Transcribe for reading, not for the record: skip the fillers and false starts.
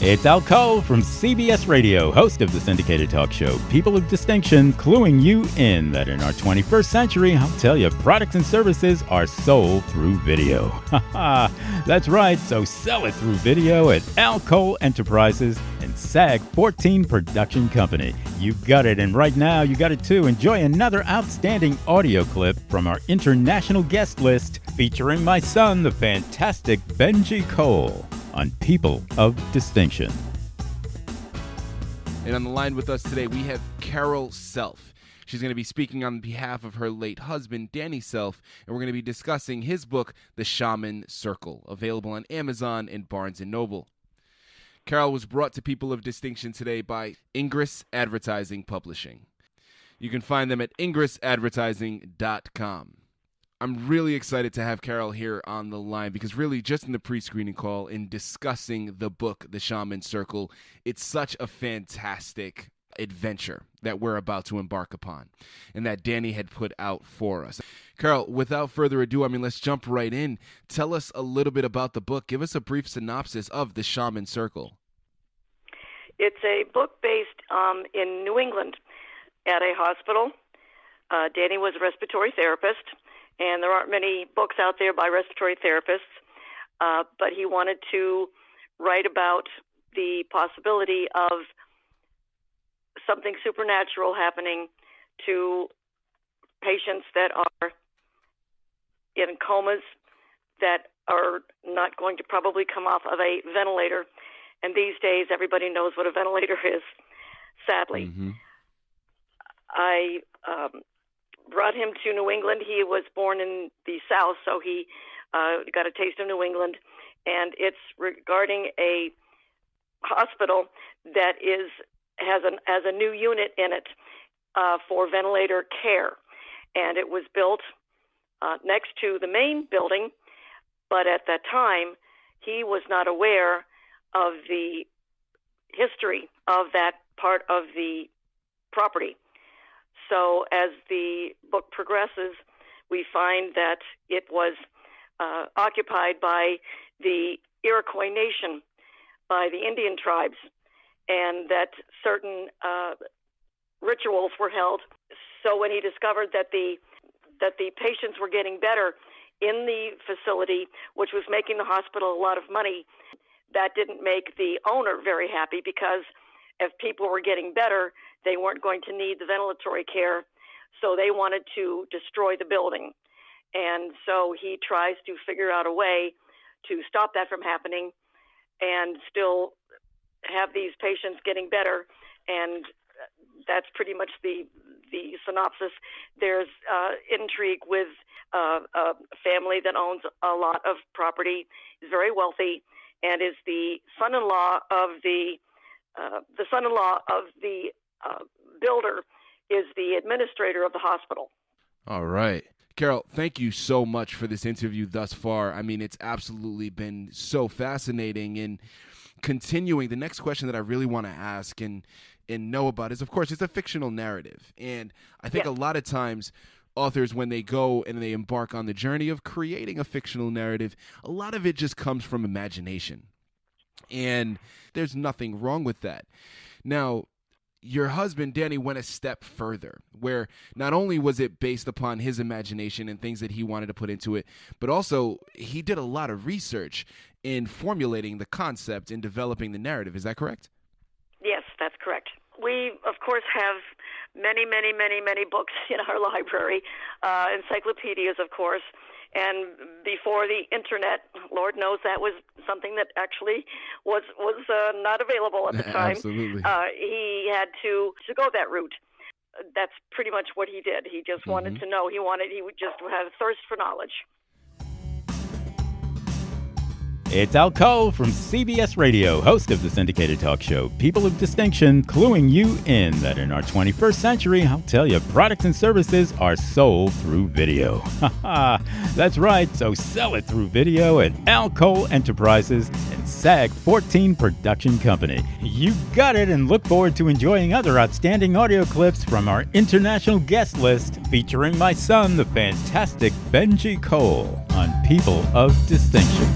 It's Al Cole from CBS Radio, host of the syndicated talk show People of Distinction, cluing you in that in our 21st century, I'll tell you, products and services are sold through video. That's right, so sell it through video at Al Cole Enterprises and SAG 14 Production Company. You got it, and right now you got it too. Enjoy another outstanding audio clip from our international guest list featuring my son, the fantastic Benji Cole, on People of Distinction. And on the line with us today, we have Carol Self. She's going to be speaking on behalf of her late husband, Danny Self, and we're going to be discussing his book, The Shaman Circle, available on Amazon and Barnes & Noble. Carol was brought to People of Distinction today by Ingress Advertising Publishing. You can find them at ingressadvertising.com. I'm really excited to have Carol here on the line because really just in the pre-screening call in discussing the book, The Shaman Circle, it's such a fantastic adventure that we're about to embark upon and that Danny had put out for us. Carol, without further ado, let's jump right in. Tell us a little bit about the book. Give us a brief synopsis of The Shaman Circle. It's a book based in New England at a hospital. Danny was a respiratory therapist. And there aren't many books out there by respiratory therapists, but he wanted to write about the possibility of something supernatural happening to patients that are in comas that are not going to probably come off of a ventilator. And these days, everybody knows what a ventilator is, sadly. Mm-hmm. I brought him to New England. He was born in the South, so he got a taste of New England. And it's regarding a hospital that has a new unit in it for ventilator care. And it was built next to the main building, but at that time, he was not aware of the history of that part of the property. So as the book progresses, we find that it was occupied by the Iroquois Nation, by the Indian tribes, and that certain rituals were held. So when he discovered that the patients were getting better in the facility, which was making the hospital a lot of money, that didn't make the owner very happy because if people were getting better, they weren't going to need the ventilatory care, so they wanted to destroy the building. And so he tries to figure out a way to stop that from happening and still have these patients getting better. And that's pretty much the synopsis. There's intrigue with a family that owns a lot of property, is very wealthy, and is the son-in-law of the builder is the administrator of the hospital. All right. Carol, thank you so much for this interview thus far. It's absolutely been so fascinating. And continuing, the next question that I really want to ask and know about is, of course, it's a fictional narrative. And I think a lot of times authors, when they go and they embark on the journey of creating a fictional narrative, a lot of it just comes from imagination. And there's nothing wrong with that. Now, your husband, Danny, went a step further, where not only was it based upon his imagination and things that he wanted to put into it, but also he did a lot of research in formulating the concept and developing the narrative. Is that correct? Yes, that's correct. We, of course, have many, many, many, many books in our library, encyclopedias, of course. And before the internet, Lord knows that was something that actually was not available at the time. Absolutely. He had to go that route. That's pretty much what he did. He just wanted to know. He would just have a thirst for knowledge. It's Al Cole from CBS Radio, host of the syndicated talk show People of Distinction, cluing you in that in our 21st century, I'll tell you, products and services are sold through video. That's right, so sell it through video at Al Cole Enterprises and SAG 14 Production Company. You got it, and look forward to enjoying other outstanding audio clips from our international guest list featuring my son, the fantastic Benji Cole, on People of Distinction.